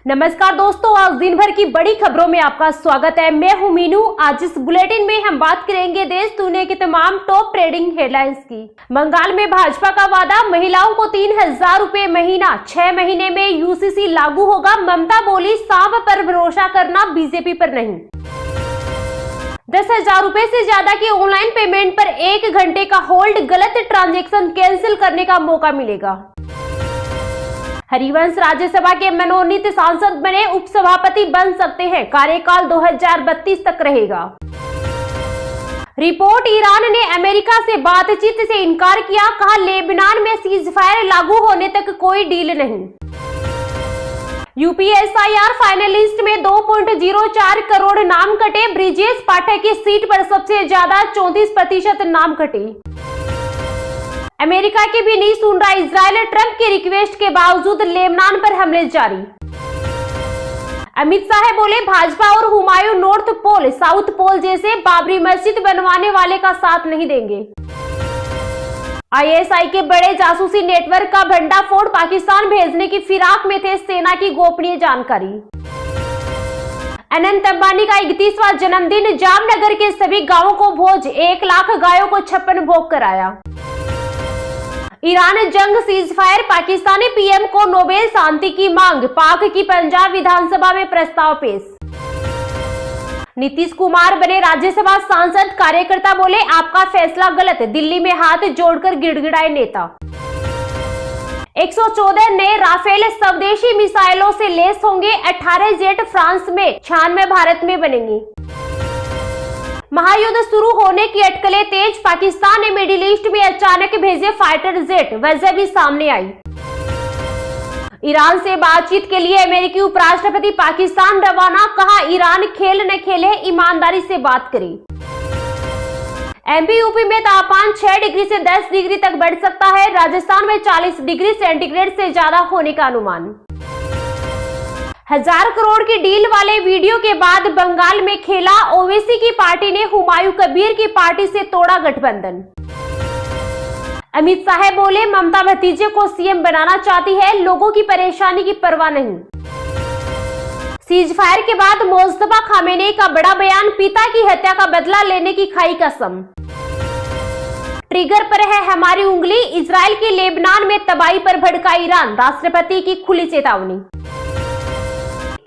नमस्कार दोस्तों, आज दिन भर की बड़ी खबरों में आपका स्वागत है। मैं हूं मीनू। आज इस बुलेटिन में हम बात करेंगे देश दुनिया की तमाम टॉप ट्रेडिंग हेडलाइंस की। बंगाल में भाजपा का वादा, महिलाओं को 3000 रुपए महीना, 6 महीने में यूसीसी लागू होगा। ममता बोली, सांप पर भरोसा करना, बीजेपी पर नहीं। 10,000 रुपए से ज्यादा की ऑनलाइन पेमेंट पर 1 घंटे का होल्ड, गलत ट्रांजैक्शन कैंसिल करने का मौका मिलेगा। हरिवंश राज्यसभा के मनोनीत सांसद बने, उपसभापति बन सकते हैं। कार्यकाल 2032 तक रहेगा। रिपोर्ट, ईरान ने अमेरिका से बातचीत से इनकार किया। कहा, लेबनान में सीजफायर लागू होने तक कोई डील नहीं। यूपीएसआईआर फाइनलिस्ट में 2.04 करोड़ नाम कटे। ब्रिजेश पाठक की सीट पर सबसे ज्यादा 34% नाम कटे। अमेरिका की भी नहीं सुन रहा इजराइल, ट्रंप की रिक्वेस्ट के बावजूद लेबनान पर हमले जारी। अमित शाह बोले, भाजपा और Humayun north pole south pole जैसे बाबरी मस्जिद बनवाने वाले का साथ नहीं देंगे। आईएसआई के बड़े जासूसी नेटवर्क का भंडाफोड़, पाकिस्तान भेजने की फिराक में थे, सेना की गोपनीय जानकारी। अनंत अंबानी का 31वां जन्मदिन, जामनगर के सभी गांवों को भोज, 1 लाख गायों को 56 भोग कराया। ईरान जंग सीजफायर, पाकिस्तानी पीएम को नोबेल शांति की मांग। पाक की पंजाब विधानसभा में प्रस्ताव पेश। नीतीश कुमार बने राज्यसभा सांसद, कार्यकर्ता बोले आपका फैसला गलत, दिल्ली में हाथ जोड़कर गिड़गिड़ाए नेता। 114 नए राफेल स्वदेशी मिसाइलों से लैस होंगे। 18 जेट फ्रांस में, 96 भारत में बनेंगी। महायुद्ध शुरू होने की अटकलें तेज, पाकिस्तान ने मिडिल ईस्ट में अचानक भेजे फाइटर जेट, वजह भी सामने आई। ईरान से बातचीत के लिए अमेरिकी उपराष्ट्रपति पाकिस्तान रवाना। कहा, ईरान खेल न खेले, ईमानदारी से बात करे। एमपी यूपी में तापमान 6 डिग्री से 10 डिग्री तक बढ़ सकता है। राजस्थान में 40 डिग्री सेंटीग्रेड से ज्यादा होने का अनुमान। 1000 करोड़ की डील वाले वीडियो के बाद बंगाल में खेला। ओवैसी की पार्टी ने हुमायूं कबीर की पार्टी से तोड़ा गठबंधन। अमित शाह बोले, ममता भतीजे को सीएम बनाना चाहती है, लोगों की परेशानी की परवाह नहीं। सीजफायर के बाद मोस्तफा खामेनेई का बड़ा बयान, पिता की हत्या का बदला लेने की खाई कसम। ट्रिगर पर है हमारी उंगली, इजराइल की लेबनान में तबाही पर भड़का ईरान, राष्ट्रपति की खुली चेतावनी।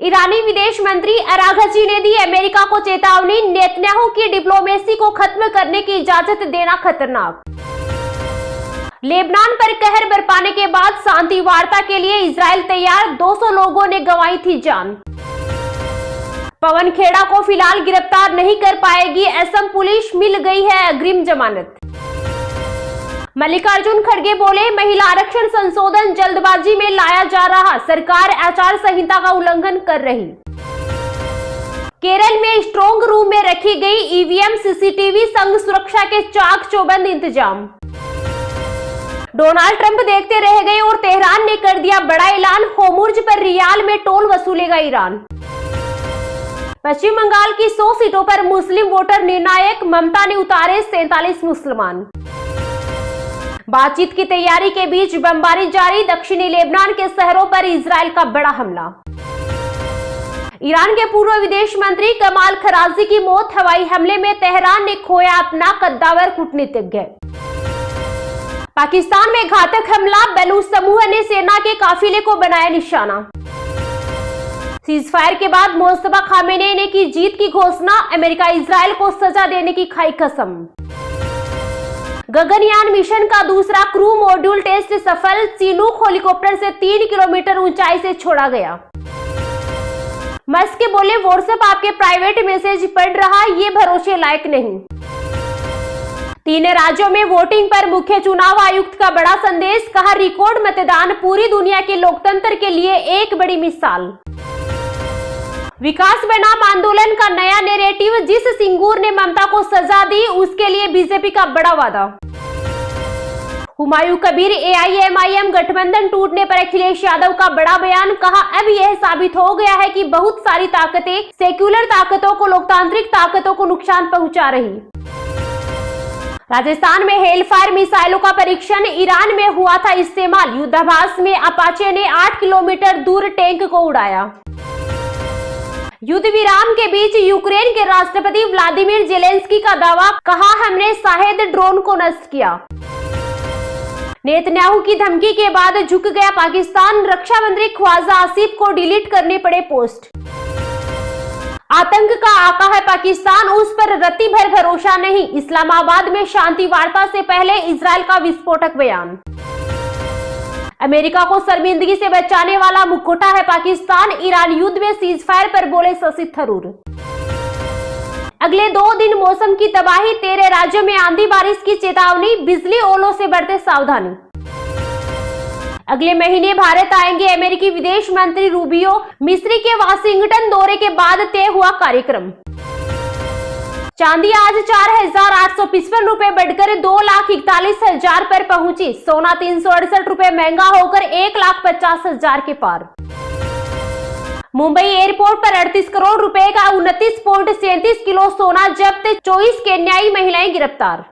ईरानी विदेश मंत्री अराघची ने दी अमेरिका को चेतावनी, नेतन्याहू की डिप्लोमेसी को खत्म करने की इजाजत देना खतरनाक। लेबनान पर कहर बरपाने के बाद शांति वार्ता के लिए इजराइल तैयार, 200 लोगों ने गंवाई थी जान। पवन खेड़ा को फिलहाल गिरफ्तार नहीं कर पाएगी असम पुलिस, मिल गई है अग्रिम जमानत। मल्लिकार्जुन खड़गे बोले, महिला आरक्षण संशोधन जल्दबाजी में लाया जा रहा, सरकार आचार संहिता का उल्लंघन कर रही। केरल में स्ट्रांग रूम में रखी गई ईवीएम, सीसीटीवी संग सुरक्षा के चाक चौबंद इंतजाम। डोनाल्ड ट्रंप देखते रह गए और तेहरान ने कर दिया बड़ा ऐलान, होर्मुज पर रियाल में टोल वसूलेगा ईरान। पश्चिम बंगाल की 100 सीटों पर मुस्लिम वोटर निर्णायक, ममता ने उतारे 47 मुसलमान। बातचीत की तैयारी के बीच बमबारी जारी, दक्षिणी लेबनान के शहरों पर इजराइल का बड़ा हमला। ईरान के पूर्व विदेश मंत्री कमाल खराजी की मौत, हवाई हमले में तेहरान ने खोया अपना कद्दावर कूटनीतिज्ञ। पाकिस्तान में घातक हमला, बलूच समूह ने सेना के काफिले को बनाया निशाना। सीजफायर के बाद मोस्तफा खामेनेई ने की जीत की घोषणा, अमेरिका इजराइल को सजा देने की खाई कसम। गगनयान मिशन का दूसरा क्रू मॉड्यूल टेस्ट सफल, चिनूक हेलीकॉप्टर से 3 किलोमीटर ऊंचाई से छोड़ा गया। मस्क बोले, व्हाट्सएप आपके प्राइवेट मैसेज पढ़ रहा, ये भरोसे लायक नहीं। 3 राज्यों में वोटिंग पर मुख्य चुनाव आयुक्त का बड़ा संदेश। कहा, रिकॉर्ड मतदान पूरी दुनिया के लोकतंत्र के लिए एक बड़ी मिसाल। विकास बनाम आंदोलन का नया नैरेटिव, जिस सिंगूर ने ममता को सजा दी उसके लिए बीजेपी का बड़ा वादा। हुमायूं कबीर एआईएमआईएम गठबंधन टूटने पर अखिलेश यादव का बड़ा बयान। कहा, अब यह साबित हो गया है कि बहुत सारी ताकतें सेक्युलर ताकतों को, लोकतांत्रिक ताकतों को नुकसान पहुंचा रही। राजस्थान में हेलफायर मिसाइलों का परीक्षण, ईरान में हुआ था इस्तेमाल। युद्धाभ्यास में अपाचे ने 8 किलोमीटर दूर टैंक को उड़ाया। युद्ध विराम के बीच यूक्रेन के राष्ट्रपति व्लादिमीर जेलेंस्की का दावा, कहा हमने शायद ड्रोन को नष्ट किया। नेतन्याहू की धमकी के बाद झुक गया पाकिस्तान, रक्षा मंत्री ख्वाजा आसिफ को डिलीट करने पड़े पोस्ट। आतंक का आका है पाकिस्तान, उस पर रत्ती भर भरोसा नहीं, इस्लामाबाद में शांति वार्ता से पहले इजरायल का विस्फोटक बयान। अमेरिका को शर्मिंदगी से बचाने वाला मुखौटा है पाकिस्तान, ईरान युद्ध में सीजफायर पर बोले शशि थरूर। अगले 2 दिन मौसम की तबाही, 13 राज्यों में आंधी बारिश की चेतावनी, बिजली ओलों से बरते सावधानी। अगले महीने भारत आएंगे अमेरिकी विदेश मंत्री रूबियो, मिस्री के वाशिंगटन दौरे के बाद तय हुआ कार्यक्रम। चांदी आज 4,855 रुपए बढ़कर 2,41,000 पर पहुंची, सोना 368 रुपए महंगा होकर 1,50,000 के पार। मुंबई एयरपोर्ट पर 38 करोड़ रुपए का 29.37 किलो सोना जब्त, 24 केन्याई महिलाएं गिरफ्तार।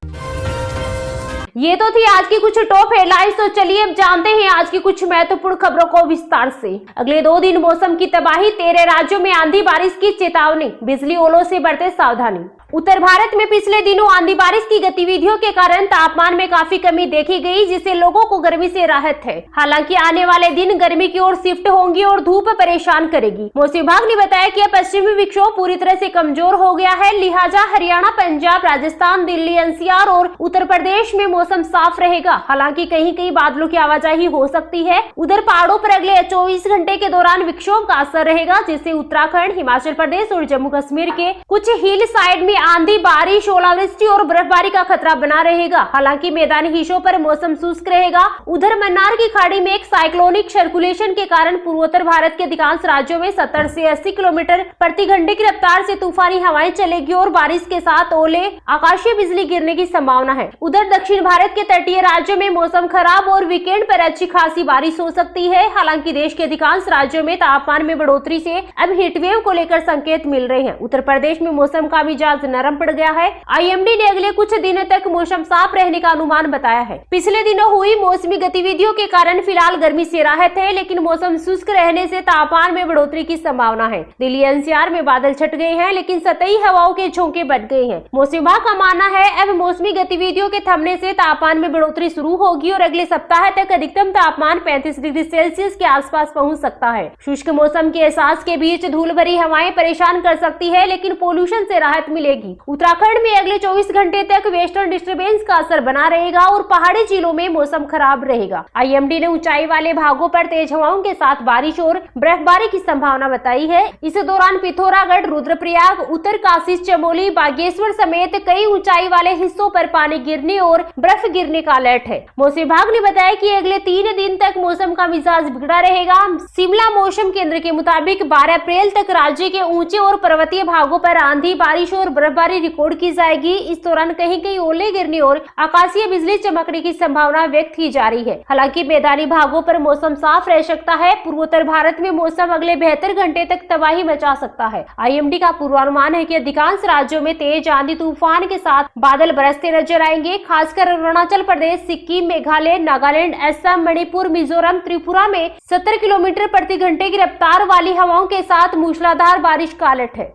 ये तो थी आज की कुछ टॉप हेडलाइंस। तो चलिए अब जानते हैं आज की कुछ महत्वपूर्ण खबरों को विस्तार से। अगले 2 दिन मौसम की तबाही, 13 राज्यों में आंधी बारिश की चेतावनी, बिजली ओलों से बरते सावधानी। उत्तर भारत में पिछले दिनों आंधी बारिश की गतिविधियों के कारण तापमान में काफी कमी देखी गई, जिससे लोगों को गर्मी से राहत है। हालांकि आने वाले दिन गर्मी की ओर शिफ्ट होंगी और धूप परेशान करेगी। मौसम विभाग ने बताया कि पश्चिमी विक्षोभ पूरी तरह से कमजोर हो गया है, लिहाजा हरियाणा, पंजाब, राजस्थान, दिल्ली, एनसीआर और उत्तर प्रदेश में मौसम साफ रहेगा। हालांकि कहीं कहीं बादलों की आवाजाही हो सकती है। उधर पहाड़ों पर अगले 24 घंटे के दौरान विक्षोभ का असर रहेगा, जिससे उत्तराखंड, हिमाचल प्रदेश और जम्मू कश्मीर के कुछ हिल साइड में आंधी, बारिश, ओलावृष्टि और बर्फबारी का खतरा बना रहेगा। हालांकि मैदानी हिस्सों पर मौसम शुष्क रहेगा। उधर मन्नार की खाड़ी में एक साइक्लोनिक सर्कुलेशन के कारण पूर्वोत्तर भारत के अधिकांश राज्यों में 70 से 80 किलोमीटर प्रति घंटे की रफ्तार से तूफानी हवाएं चलेगी और बारिश के साथ ओले, आकाशीय बिजली गिरने की संभावना है। उधर दक्षिण भारत के तटीय राज्यों में मौसम खराब और वीकेंड पर अच्छी खासी बारिश हो सकती है। हालांकि देश के अधिकांश राज्यों में तापमान में बढ़ोतरी से अब हीटवेव को लेकर संकेत मिल रहे हैं। उत्तर प्रदेश में मौसम का मिजाज नरम पड़ गया है। आईएमडी ने अगले कुछ दिनों तक मौसम साफ रहने का अनुमान बताया है। पिछले दिनों हुई मौसमी गतिविधियों के कारण फिलहाल गर्मी से राहत है, लेकिन मौसम शुष्क रहने से तापमान में बढ़ोतरी की संभावना है। दिल्ली एनसीआर में बादल छट गए हैं, लेकिन सतही हवाओं के झोंके बढ़ गए हैं। मौसम विभाग का मानना है अब मौसमी गतिविधियों के थमने से तापमान में बढ़ोतरी शुरू होगी और अगले सप्ताह तक अधिकतम तापमान 35 डिग्री सेल्सियस के आसपास पहुंच सकता है। शुष्क मौसम के एहसास के बीच धूल भरी हवाएं परेशान कर सकती है, लेकिन पोल्यूशन से राहत मिलेगी। उत्तराखंड में अगले 24 घंटे तक वेस्टर्न डिस्टर्बेंस का असर बना रहेगा और पहाड़ी जिलों में मौसम खराब रहेगा। आईएमडी ने ऊंचाई वाले भागों पर तेज हवाओं के साथ बारिश और बर्फबारी की संभावना बताई है। इस दौरान पिथौरागढ़, रुद्रप्रयाग, उत्तरकाशी, चमोली, बागेश्वर समेत कई ऊंचाई वाले हिस्सों पर पानी गिरने और बर्फ गिरने का अलर्ट है। मौसम विभाग ने बताया कि अगले 3 दिन तक मौसम का मिजाज बिगड़ा रहेगा। शिमला मौसम केंद्र के मुताबिक 12 अप्रैल तक राज्य के ऊंचे और पर्वतीय भागों पर आंधी, बारिश और बर्फबारी रिकॉर्ड की जाएगी। इस दौरान कहीं कहीं ओले गिरने और आकाशीय बिजली चमकने की संभावना व्यक्त की जा रही है। हालांकि मैदानी भागों पर मौसम साफ रह सकता है। पूर्वोत्तर भारत में मौसम अगले 72 घंटे तक तबाही मचा सकता है। आईएमडी का पूर्वानुमान है कि अधिकांश राज्यों में तेज आंधी तूफान के साथ बादल बरसते नजर आएंगे। खासकर अरुणाचल प्रदेश, सिक्किम, मेघालय, नागालैंड, असम, मणिपुर, मिजोरम, त्रिपुरा में 70 किलोमीटर प्रति घंटे की रफ्तार वाली हवाओं के साथ मूसलाधार बारिश का अलर्ट है।